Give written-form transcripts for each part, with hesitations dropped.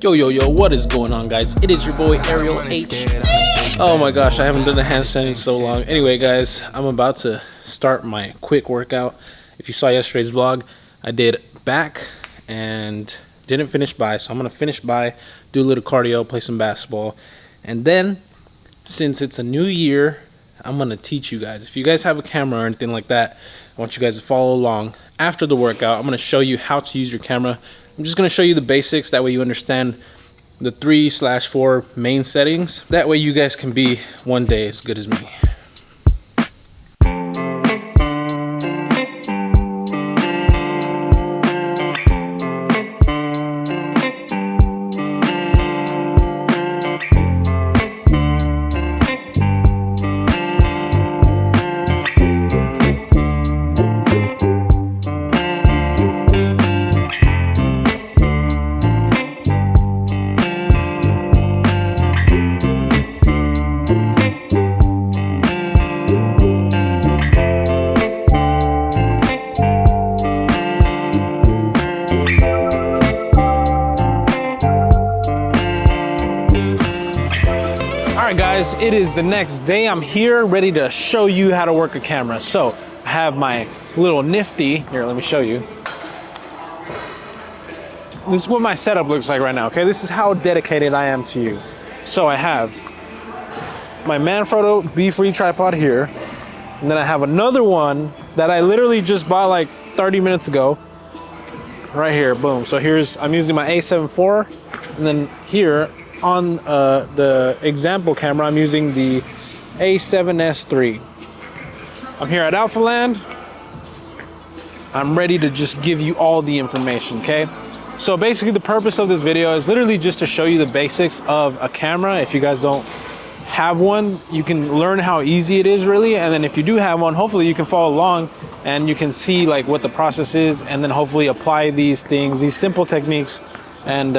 Yo, what is going on, guys? It is your boy Ariel H. Oh my gosh, I haven't done a handstand in so long. Anyway, guys, I'm about to start my quick workout. If you saw yesterday's vlog, I did back and didn't finish by, so I'm gonna finish by, do a little cardio, play some basketball, and then since it's a new year, I'm gonna teach you guys. If you guys have a camera or anything like that, I want you guys to follow along. After the workout, I'm gonna show you how to use your camera. I'm just gonna show you the basics, that way you understand the 3/4 main settings. That way you guys can be one day as good as me. Alright guys, it is the next day. I'm here ready to show you how to work a camera. So I have my little nifty, here let me show you. This is what my setup looks like right now, okay? This is how dedicated I am to you. So I have my Manfrotto Be-Free tripod here. And then I have another one that I literally just bought like 30 minutes ago. Right here, boom. So I'm using my A7 IV, and then here on the example camera, I'm using the A7S III. I'm here at Alphaland. I'm ready to just give you all the information, okay? So basically the purpose of this video is literally just to show you the basics of a camera. If you guys don't have one, you can learn how easy it is really, and then if you do have one, hopefully you can follow along and you can see like what the process is, and then hopefully apply these things, these simple techniques, and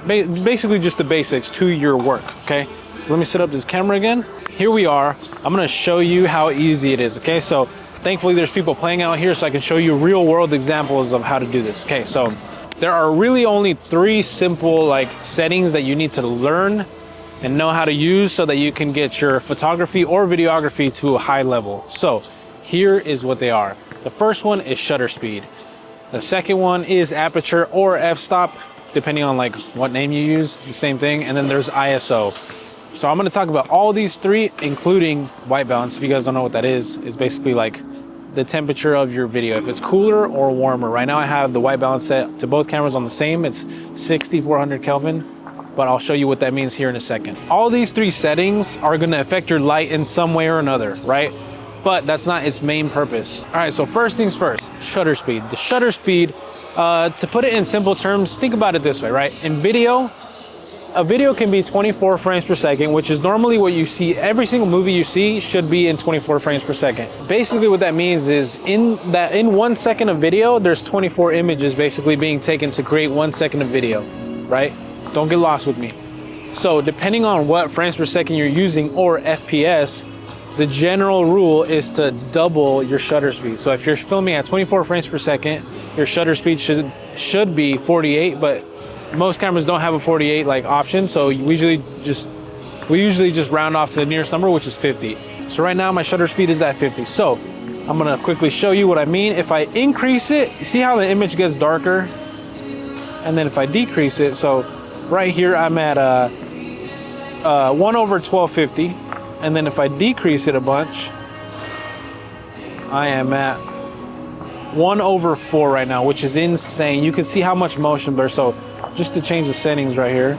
basically just the basics to your work, okay? So let me set up this camera again. Here we are. I'm gonna show you how easy it is, okay? So thankfully there's people playing out here so I can show you real world examples of how to do this, okay? So there are really only 3 simple like settings that you need to learn and know how to use so that you can get your photography or videography to a high level. So here is what they are. The first one is shutter speed. The second one is aperture or f-stop, depending on like what name you use, it's the same thing. And then there's ISO. So I'm gonna talk about all these 3, including white balance. If you guys don't know what that is, it's basically like the temperature of your video, if it's cooler or warmer. Right now I have the white balance set to both cameras on the same, it's 6400 Kelvin, but I'll show you what that means here in a second. All these 3 settings are gonna affect your light in some way or another, right? But that's not its main purpose. All right, so first things first, shutter speed. The shutter speed, to put it in simple terms, think about it this way, right? In video, a video can be 24 frames per second, which is normally what you see. Every single movie you see should be in 24 frames per second. Basically what that means is in 1 second of video, there's 24 images basically being taken to create 1 second of video, right? Don't get lost with me. So depending on what frames per second you're using or FPS, the general rule is to double your shutter speed. So if you're filming at 24 frames per second, your shutter speed should be 48, but most cameras don't have a 48 like option. So we usually just round off to the nearest number, which is 50. So right now my shutter speed is at 50. So I'm gonna quickly show you what I mean. If I increase it, see how the image gets darker? And then if I decrease it, so right here I'm at 1/1250. And then if I decrease it a bunch, I am at 1/4 right now, which is insane. You can see how much motion blur. So just to change the settings right here,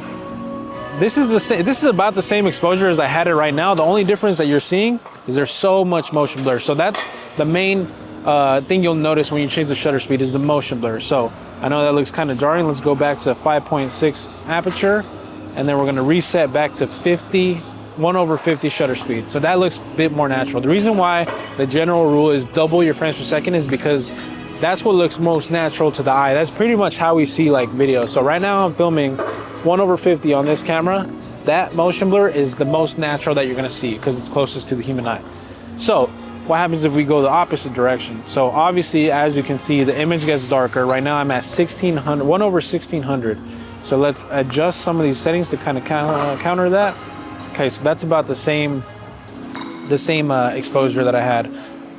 this is about the same exposure as I had it right now. The only difference that you're seeing is there's so much motion blur. So that's the main thing you'll notice when you change the shutter speed is the motion blur. So I know that looks kind of jarring. Let's go back to 5.6 aperture, and then we're gonna reset back to 1/50 shutter speed. So that looks a bit more natural. The reason why the general rule is double your frames per second is because that's what looks most natural to the eye. That's pretty much how we see like video. So right now I'm filming 1/50 on this camera. That motion blur is the most natural that you're gonna see because it's closest to the human eye. So what happens if we go the opposite direction? So obviously, as you can see, the image gets darker. Right now I'm at 1600, 1/1600. So let's adjust some of these settings to kind of counter that. Okay, so that's about the same exposure that I had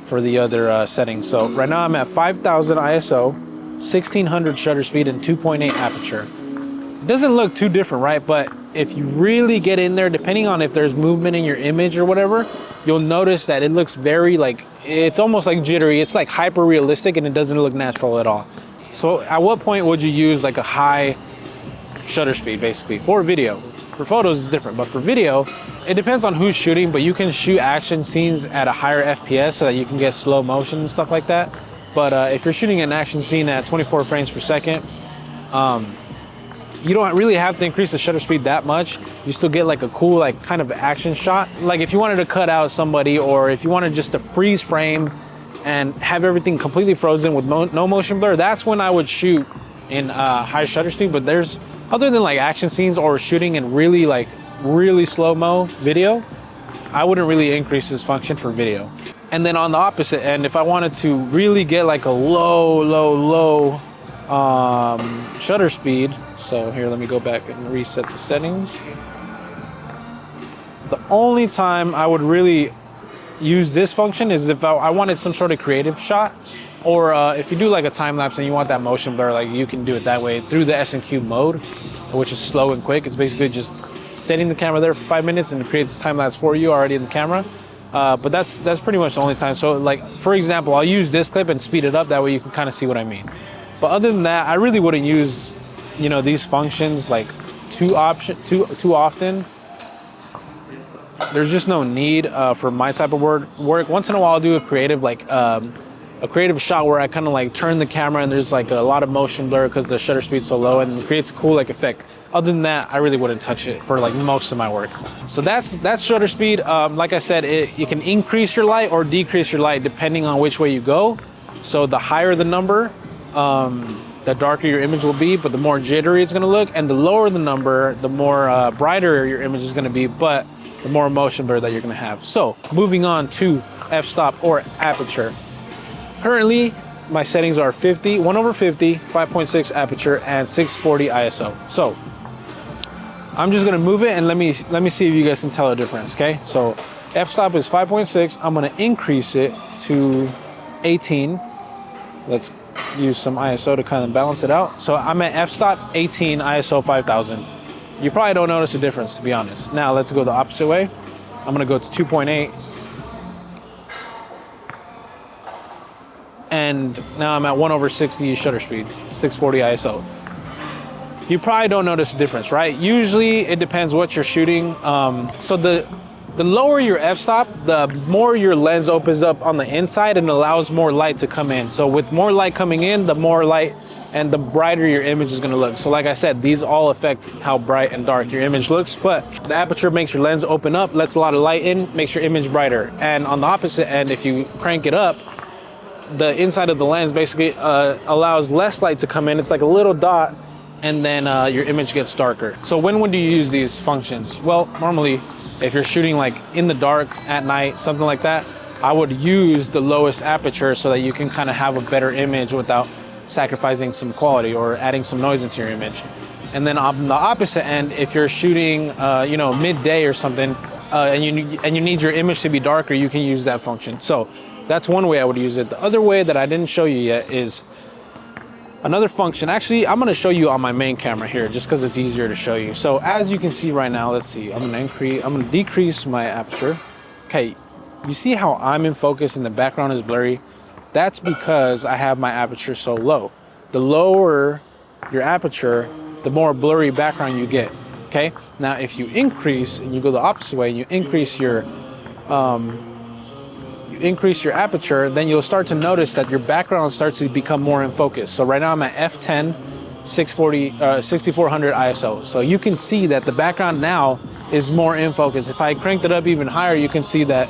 for the other settings. So right now I'm at 5000 ISO, 1600 shutter speed, and 2.8 aperture. It doesn't look too different, right? But if you really get in there, depending on if there's movement in your image or whatever, you'll notice that it looks very like, it's almost like jittery. It's like hyper realistic and it doesn't look natural at all. So at what point would you use like a high shutter speed basically for video? For photos it's different, but for video, it depends on who's shooting, but you can shoot action scenes at a higher FPS so that you can get slow motion and stuff like that. But if you're shooting an action scene at 24 frames per second, you don't really have to increase the shutter speed that much. You still get like a cool like kind of action shot. Like if you wanted to cut out somebody, or if you wanted just to freeze frame and have everything completely frozen with no motion blur, that's when I would shoot in high shutter speed. But there's, other than like action scenes or shooting in really slow-mo video, I wouldn't really increase this function for video. And then on the opposite end, if I wanted to really get like a low shutter speed, so here, let me go back and reset the settings. The only time I would really use this function is if I wanted some sort of creative shot, or if you do like a time lapse and you want that motion blur, like you can do it that way through the S&Q mode, which is slow and quick. It's basically just setting the camera there for 5 minutes and it creates a time lapse for you already in the camera. But that's pretty much the only time. So like, for example, I'll use this clip and speed it up. That way you can kind of see what I mean. But other than that, I really wouldn't use, you know, these functions like too often. There's just no need for my type of work. Once in a while I'll do a creative, like a creative shot where I kind of like turn the camera and there's like a lot of motion blur because the shutter speed's so low, and it creates a cool like effect. Other than that, I really wouldn't touch it for like most of my work. So that's shutter speed. Like I said, you can increase your light or decrease your light depending on which way you go. So the higher the number, the darker your image will be, but the more jittery it's gonna look. And the lower the number, the more brighter your image is gonna be, but the more motion blur that you're gonna have. So moving on to f-stop or aperture. Currently, my settings are 50, 1/50, 5.6 aperture, and 640 ISO. So I'm just gonna move it and let me see if you guys can tell a difference, okay? So f-stop is 5.6. I'm gonna increase it to 18. Let's use some ISO to kind of balance it out. So I'm at f-stop 18, ISO 5000. You probably don't notice a difference, to be honest. Now let's go the opposite way. I'm gonna go to 2.8. And now I'm at 1/60 shutter speed, 640 ISO. You probably don't notice a difference, right? Usually it depends what you're shooting. So the lower your f-stop, the more your lens opens up on the inside and allows more light to come in. So with more light coming in, the more light and the brighter your image is gonna look. So like I said, these all affect how bright and dark your image looks, but the aperture makes your lens open up, lets a lot of light in, makes your image brighter. And on the opposite end, if you crank it up, the inside of the lens basically allows less light to come in. It's like a little dot, and then your image gets darker. So when would you use these functions? Well, normally, if you're shooting like in the dark at night, something like that, I would use the lowest aperture so that you can kind of have a better image without sacrificing some quality or adding some noise into your image. And then on the opposite end, if you're shooting, you know, midday or something, and you need your image to be darker, you can use that function. So that's one way I would use it. The other way that I didn't show you yet is another function. Actually, I'm gonna show you on my main camera here just because it's easier to show you. So as you can see right now, let's see, I'm gonna decrease my aperture. Okay, you see how I'm in focus and the background is blurry? That's because I have my aperture so low. The lower your aperture, the more blurry background you get, okay? Now, if you increase and you go the opposite way, you increase your aperture, then you'll start to notice that your background starts to become more in focus. So right now I'm at f10, 6400 ISO. So you can see that the background now is more in focus. If I cranked it up even higher, you can see that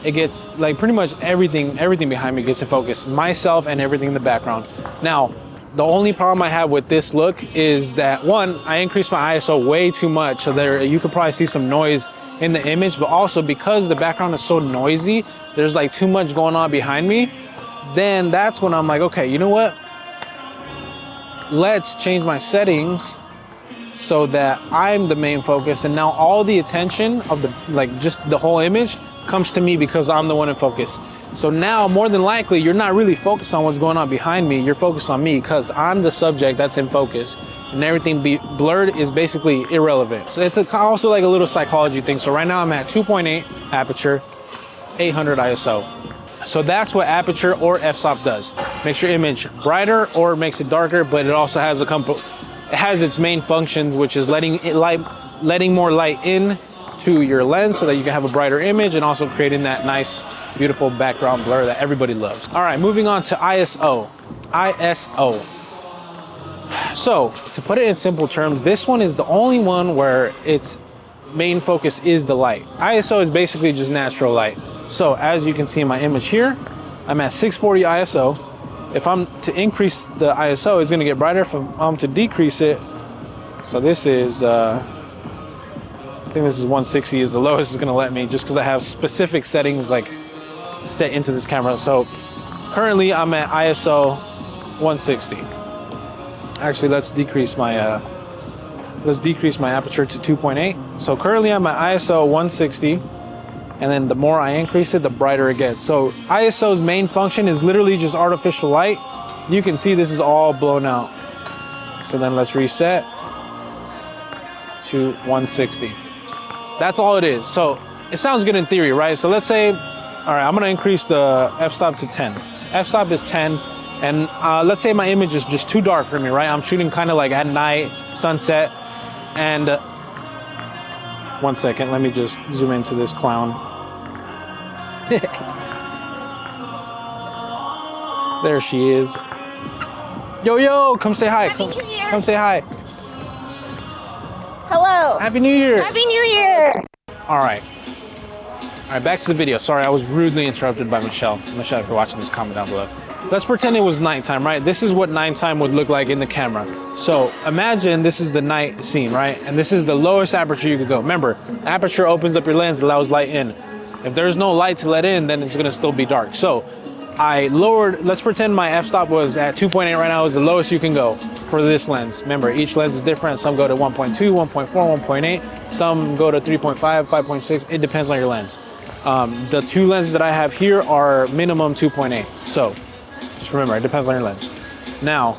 it gets like pretty much everything behind me gets in focus, myself and everything in the background. Now, the only problem I have with this look is that one, I increased my ISO way too much. So there, you could probably see some noise in the image, but also because the background is so noisy, there's like too much going on behind me. Then that's when I'm like, okay, you know what? Let's change my settings so that I'm the main focus, and now all the attention of the, like, just the whole image comes to me because I'm the one in focus. So now more than likely you're not really focused on what's going on behind me, you're focused on me because I'm the subject that's in focus, and everything blurred is basically irrelevant. So it's also like a little psychology thing. So right now I'm at 2.8 aperture, 800 ISO. So that's what aperture or f-stop does. Makes your image brighter or makes it darker, but it also has it has its main functions, which is letting more light in to your lens so that you can have a brighter image, and also creating that nice, beautiful background blur that everybody loves. All right, moving on to ISO. ISO. So to put it in simple terms, this one is the only one where its main focus is the light. ISO is basically just natural light. So as you can see in my image here, I'm at 640 ISO. If I'm to increase the ISO, it's gonna get brighter. If I'm to decrease it, so this is, I think this is 160 is the lowest it's gonna let me, just because I have specific settings like set into this camera. So currently I'm at ISO 160. Actually, let's decrease my aperture to 2.8. So currently I'm at ISO 160. And then the more I increase it, the brighter it gets. So ISO's main function is literally just artificial light. You can see this is all blown out. So then let's reset to 160. That's all it is. So it sounds good in theory, right? So let's say, all right, I'm gonna increase the f-stop to 10. F-stop is 10. And let's say my image is just too dark for me, right? I'm shooting kind of like at night, sunset. And one second, let me just zoom into this clown. There she is. Yo, come say hi. Come say hi. Hello. Happy New Year. Happy New Year. All right, back to the video. Sorry, I was rudely interrupted by Michelle. Michelle, if you're watching this, comment down below. Let's pretend it was nighttime, right? This is what nighttime would look like in the camera. So imagine this is the night scene, right? And this is the lowest aperture you could go. Remember, aperture opens up your lens, allows light in. If there's no light to let in, then it's gonna still be dark. So I lowered, let's pretend my f-stop was at 2.8 right now, is the lowest you can go for this lens. Remember, each lens is different. Some go to 1.2, 1.4, 1.8. Some go to 3.5, 5.6. It depends on your lens. The two lenses that I have here are minimum 2.8. So just remember, it depends on your lens. Now,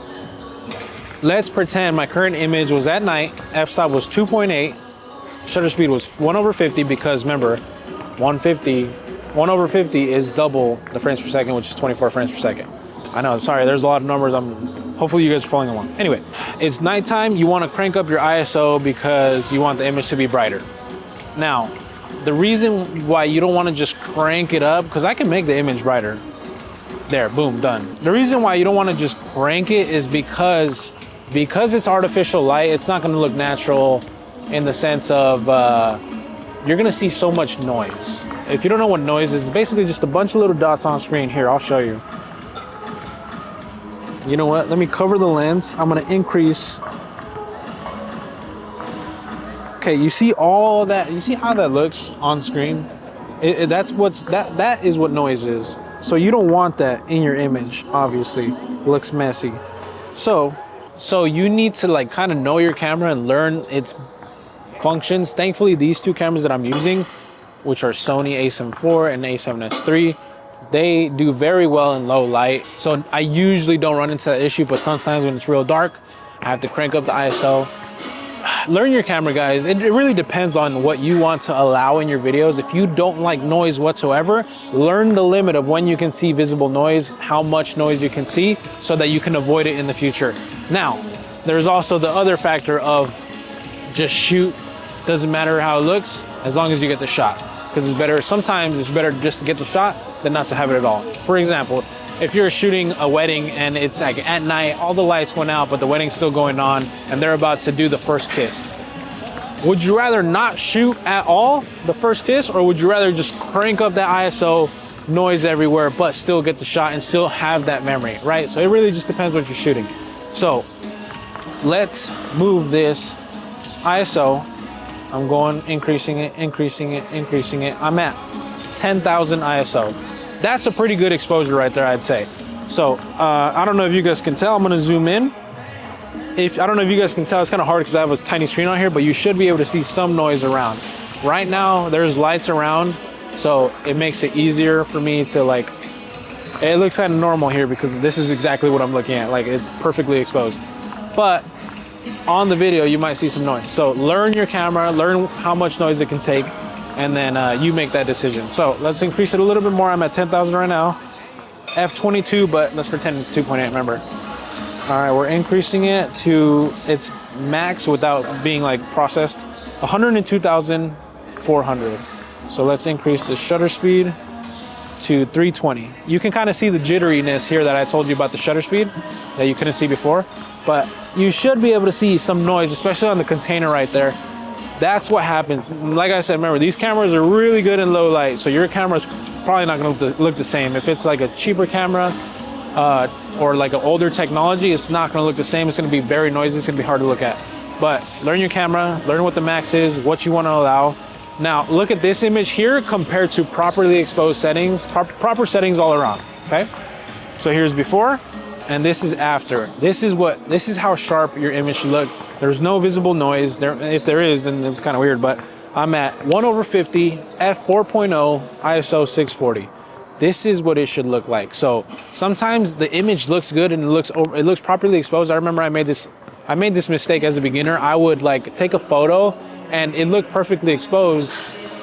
let's pretend my current image was at night, f-stop was 2.8, shutter speed was 1/50, because remember, 1/50 is double the frames per second, which is 24 frames per second. I know, sorry, there's a lot of numbers. Hopefully you guys are following along. Anyway, it's nighttime, you wanna crank up your ISO because you want the image to be brighter. Now, the reason why you don't wanna just crank it up, because I can make the image brighter. There, boom, done. The reason why you don't wanna just crank it is because it's artificial light, it's not gonna look natural in the sense of, you're gonna see so much noise. If you don't know what noise is, it's basically just a bunch of little dots on screen. Here, I'll show you. You know what? Let me cover the lens. I'm gonna increase. Okay, you see all that? You see how that looks on screen? That is what noise is. So you don't want that in your image, obviously. It looks messy. So you need to like kind of know your camera and learn its functions. Thankfully, these two cameras that I'm using, which are Sony a7 IV and a7S III, they do very well in low light. So I usually don't run into that issue, but sometimes when it's real dark, I have to crank up the ISO. Learn your camera, guys. It really depends on what you want to allow in your videos. If you don't like noise whatsoever, learn the limit of when you can see visible noise, how much noise you can see, so that you can avoid it in the future. Now, there's also the other factor of just shoot. Doesn't matter how it looks, as long as you get the shot. Because it's better, sometimes it's better just to get the shot than not to have it at all. For example, if you're shooting a wedding and it's like at night, all the lights went out, but the wedding's still going on and they're about to do the first kiss. Would you rather not shoot at all, the first kiss, or would you rather just crank up that ISO, noise everywhere, but still get the shot and still have that memory, right? So it really just depends what you're shooting. So let's move this ISO. I'm going, increasing it. I'm at 10,000 ISO. That's a pretty good exposure right there, I'd say. So I don't know if you guys can tell, I'm gonna zoom in. if I don't know if you guys can tell, it's kind of hard because I have a tiny screen on here, but you should be able to see some noise around. Right now, there's lights around, so it makes it easier for me to like, it looks kind of normal here because this is exactly what I'm looking at. Like it's perfectly exposed. But on the video, you might see some noise. So learn your camera, learn how much noise it can take, and then you make that decision. So let's increase it a little bit more. I'm at 10,000 right now. F22, but let's pretend it's 2.8, remember. All right, we're increasing it to its max without being like processed, 102,400. So let's increase the shutter speed to 320. You can kind of see the jitteriness here that I told you about the shutter speed that you couldn't see before, but you should be able to see some noise, especially on the container right there. That's what happens. Like I said, remember, these cameras are really good in low light, so your camera's probably not gonna look the same. If it's like a cheaper camera, or like an older technology, it's not gonna look the same. It's gonna be very noisy, it's gonna be hard to look at. But learn your camera, learn what the max is, what you wanna allow. Now, look at this image here compared to properly exposed settings, proper settings all around, okay? So here's before, and this is after. This is how sharp your image should look. There's no visible noise. If there is, then it's kind of weird, but I'm at 1/50, f4.0, ISO 640. This is what it should look like. So sometimes the image looks good and it looks properly exposed. I remember I made this mistake as a beginner. I would like take a photo and it looked perfectly exposed,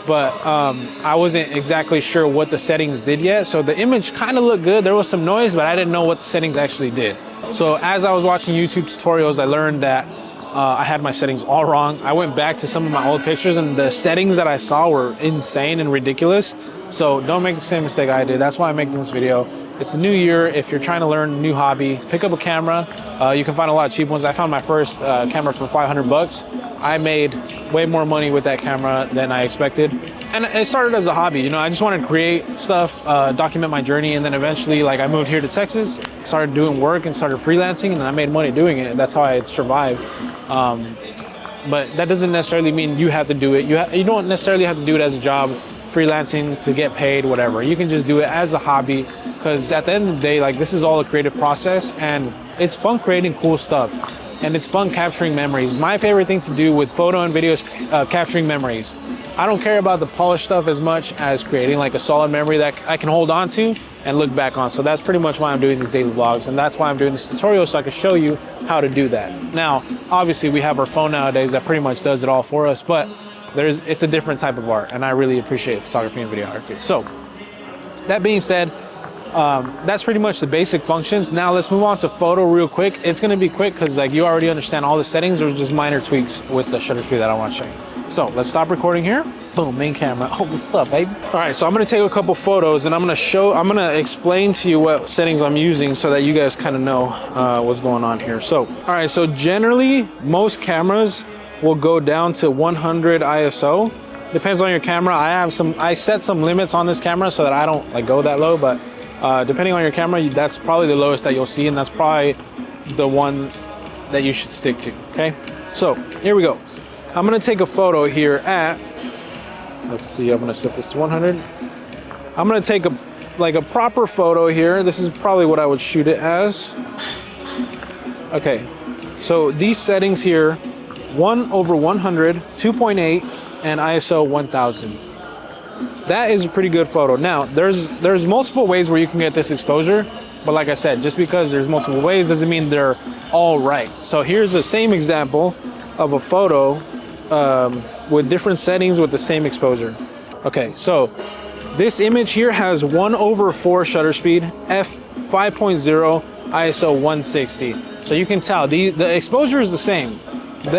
but I wasn't exactly sure what the settings did yet. So the image kind of looked good. There was some noise, but I didn't know what the settings actually did. So as I was watching YouTube tutorials, I learned that I had my settings all wrong. I went back to some of my old pictures and the settings that I saw were insane and ridiculous. So don't make the same mistake I did. That's why I'm making this video. It's the new year. If you're trying to learn a new hobby, pick up a camera. You can find a lot of cheap ones. I found my first camera for 500 bucks. I made way more money with that camera than I expected. And it started as a hobby, you know, I just wanted to create stuff, document my journey, and then eventually, like, I moved here to Texas, started doing work and started freelancing, and I made money doing it. That's how I survived. But that doesn't necessarily mean you have to do it. You don't necessarily have to do it as a job, freelancing to get paid, whatever. You can just do it as a hobby, because at the end of the day, like, this is all a creative process, and it's fun creating cool stuff. And it's fun capturing memories. My favorite thing to do with photo and video is capturing memories. I don't care about the polished stuff as much as creating like a solid memory that I can hold on to and look back on. So that's pretty much why I'm doing these daily vlogs, and that's why I'm doing this tutorial, so I can show you how to do that. Now, obviously we have our phone nowadays that pretty much does it all for us, but it's a different type of art, and I really appreciate photography and videography. So that being said, that's pretty much the basic functions. Now let's move on to photo real quick. It's gonna be quick because like you already understand all the settings. There's just minor tweaks with the shutter speed that I want to show you. So let's stop recording here. Boom, main camera. Oh, what's up, baby? All right, so I'm gonna take a couple photos and I'm gonna explain to you what settings I'm using so that you guys kind of know what's going on here. So, all right, so generally most cameras will go down to 100 ISO. Depends on your camera. I set some limits on this camera so that I don't like go that low, but depending on your camera, that's probably the lowest that you'll see, and that's probably the one that you should stick to, okay? So here we go. I'm gonna take a photo here at, let's see, I'm gonna set this to 100. I'm gonna take a proper photo here. This is probably what I would shoot it as. Okay, so these settings here, 1/100, 2.8, and ISO 1000. That is a pretty good photo. Now, there's multiple ways where you can get this exposure, but like I said, just because there's multiple ways doesn't mean they're all right. So here's the same example of a photo with different settings with the same exposure. Okay, so this image here has 1/4 shutter speed, f5.0, ISO 160. So you can tell the exposure is the same.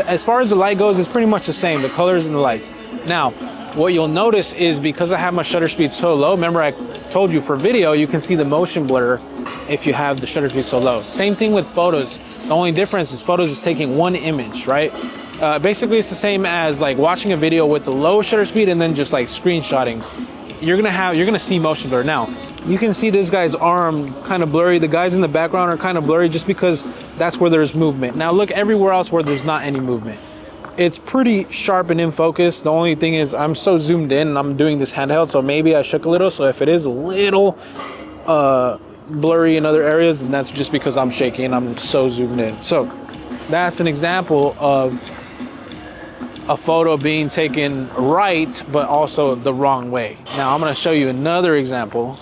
As far as the light goes, it's pretty much the same, the colors and the lights. Now, what you'll notice is because I have my shutter speed so low, remember I told you for video, you can see the motion blur if you have the shutter speed so low. Same thing with photos. The only difference is photos is taking one image, right? Basically, it's the same as like watching a video with the low shutter speed and then just like screenshotting. You're gonna see motion blur. Now, you can see this guy's arm kind of blurry. The guys in the background are kind of blurry just because that's where there's movement. Now look everywhere else where there's not any movement. It's pretty sharp and in focus. The only thing is I'm so zoomed in and I'm doing this handheld, so maybe I shook a little. So if it is a little blurry in other areas, then that's just because I'm shaking. I'm so zoomed in. So That's an example of a photo being taken right, but also the wrong way. Now I'm gonna show you another example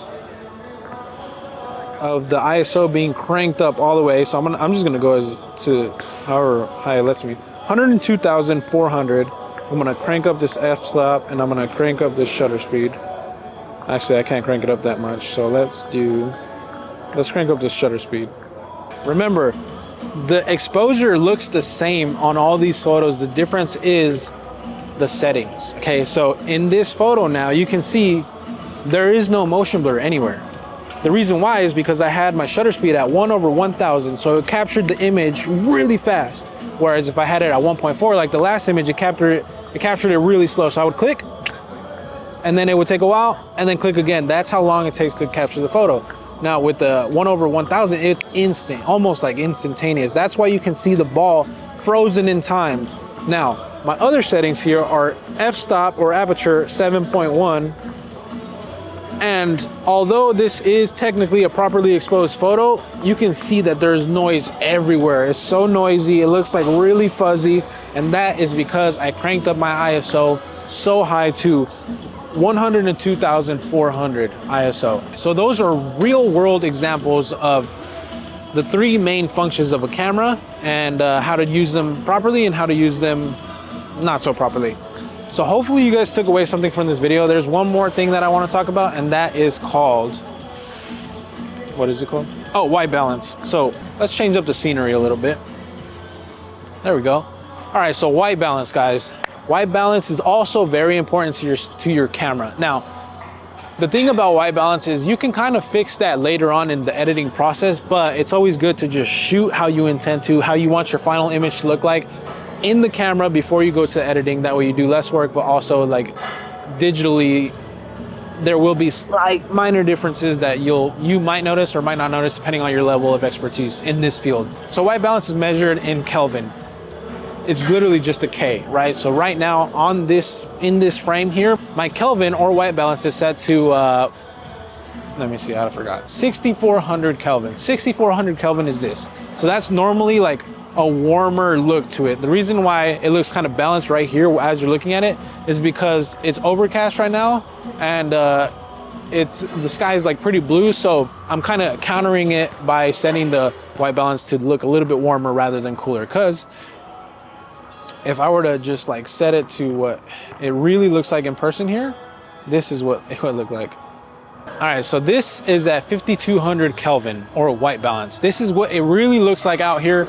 of the ISO being cranked up all the way. So I'm just gonna go as to however high it lets me. 102,400. I'm gonna crank up this f-stop and I'm gonna crank up this shutter speed. Actually, I can't crank it up that much. So let's crank up this shutter speed. Remember, the exposure looks the same on all these photos. The difference is the settings. Okay, so in this photo now, you can see there is no motion blur anywhere. The reason why is because I had my shutter speed at 1/1000, so it captured the image really fast. Whereas if I had it at 1.4, like the last image, it captured it really slow. So I would click, and then it would take a while, and then click again. That's how long it takes to capture the photo. Now with the 1/1000, it's instant, almost like instantaneous. That's why you can see the ball frozen in time. Now, my other settings here are f-stop or aperture 7.1. And although this is technically a properly exposed photo, you can see that there's noise everywhere. It's so noisy, it looks like really fuzzy, and that is because I cranked up my ISO so high to 102,400 ISO. So those are real world examples of the three main functions of a camera and how to use them properly and how to use them not so properly. So hopefully you guys took away something from this video. There's one more thing that I want to talk about, and that is called, what is it called? Oh, white balance. So let's change up the scenery a little bit. There we go. All right, so white balance, guys. White balance is also very important to your camera. Now, the thing about white balance is you can kind of fix that later on in the editing process, but it's always good to just shoot how you intend to, how you want your final image to look like in the camera before you go to editing. That way you do less work, but also like digitally, there will be slight minor differences that you might notice or might not notice depending on your level of expertise in this field. So white balance is measured in Kelvin. It's literally just a K, right? So right now in this frame here, my Kelvin or white balance is set to, let me see, I forgot. 6,400 Kelvin. 6,400 Kelvin is this. So that's normally like a warmer look to it. The reason why it looks kind of balanced right here as you're looking at it is because it's overcast right now and the sky is like pretty blue. So I'm kind of countering it by setting the white balance to look a little bit warmer rather than cooler. Because if I were to just like set it to what it really looks like in person here, this is what it would look like. All right, so this is at 5,200 Kelvin or white balance. This is what it really looks like out here.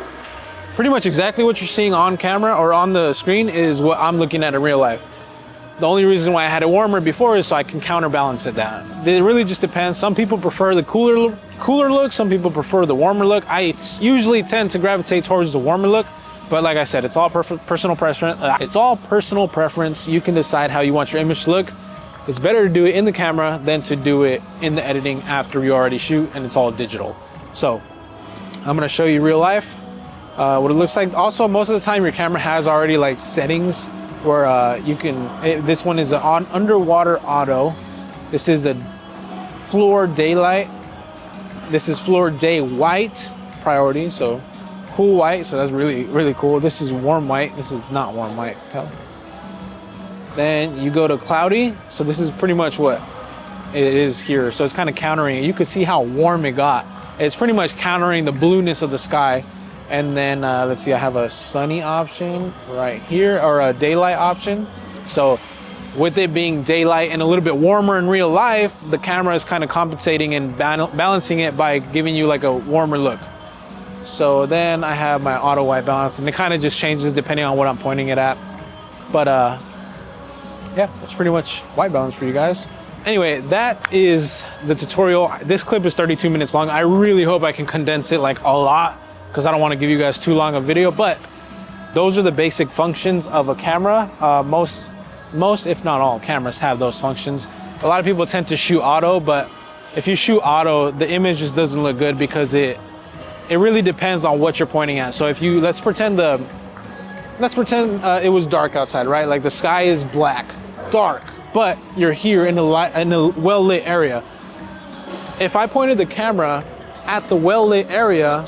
Pretty much exactly what you're seeing on camera or on the screen is what I'm looking at in real life. The only reason why I had it warmer before is so I can counterbalance it down. It really just depends. Some people prefer the cooler look. Some people prefer the warmer look. I usually tend to gravitate towards the warmer look. But like I said, it's all personal preference. It's all personal preference. You can decide how you want your image to look. It's better to do it in the camera than to do it in the editing after you already shoot and it's all digital. So I'm gonna show you real life what it looks like. Also, most of the time your camera has already like settings where you can, this one is an underwater auto. This is a floor daylight. This is floor day white priority. So cool white, so that's really, really cool. This is warm white. This is not warm white. Then you go to cloudy. So this is pretty much what it is here. So it's kind of countering it. You can see how warm it got. It's pretty much countering the blueness of the sky. And then let's see, I have a sunny option right here, or a daylight option. So with it being daylight and a little bit warmer in real life, the camera is kind of compensating and balancing it by giving you like a warmer look. So then I have my auto white balance, and it kind of just changes depending on what I'm pointing it at. But yeah, that's pretty much white balance for you guys. Anyway, that is the tutorial. This clip is 32 minutes long. I really hope I can condense it like a lot because I don't want to give you guys too long a video, but those are the basic functions of a camera. Most, if not all, cameras have those functions. A lot of people tend to shoot auto, but if you shoot auto, the image just doesn't look good because it really depends on what you're pointing at. So if you, let's pretend it was dark outside, right? Like the sky is black, dark, but you're here in a well-lit area. If I pointed the camera at the well-lit area,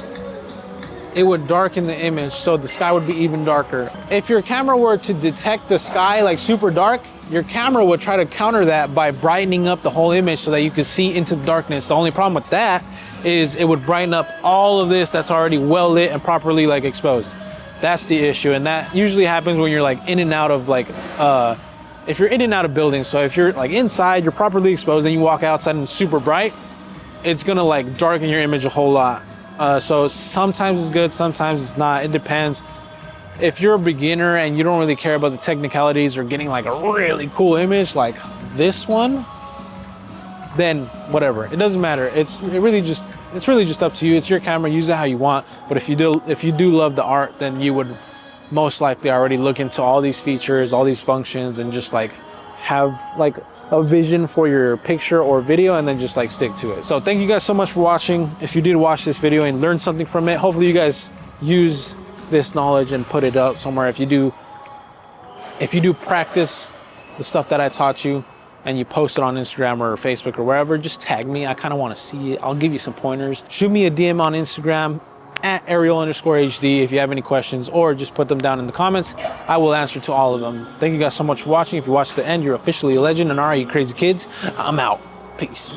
it would darken the image, so the sky would be even darker. If your camera were to detect the sky like super dark, your camera would try to counter that by brightening up the whole image so that you could see into the darkness. The only problem with that is it would brighten up all of this that's already well lit and properly like exposed. That's the issue, and that usually happens when you're like in and out of like, if you're in and out of buildings. So if you're like inside, you're properly exposed, and you walk outside and it's super bright, it's gonna like darken your image a whole lot. So sometimes it's good, sometimes it's not. It depends. If you're a beginner and you don't really care about the technicalities or getting like a really cool image like this one, then whatever. It doesn't matter. It's really just up to you. It's your camera. Use it how you want. But if you do love the art, then you would most likely already look into all these features, all these functions, and just like have like a vision for your picture or video, and then just like stick to it. So thank you guys so much for watching. If you did watch this video and learn something from it, hopefully you guys use this knowledge and put it out somewhere. If you do practice the stuff that I taught you and you post it on Instagram or Facebook or wherever, just tag me. I kind of want to see it. I'll give you some pointers. Shoot me a DM on Instagram at Ariel_HD if you have any questions, or just put them down in the comments. I will answer to all of them. Thank you guys so much for watching. If you watched the end, you're officially a legend. And all right, you crazy kids, I'm out. Peace.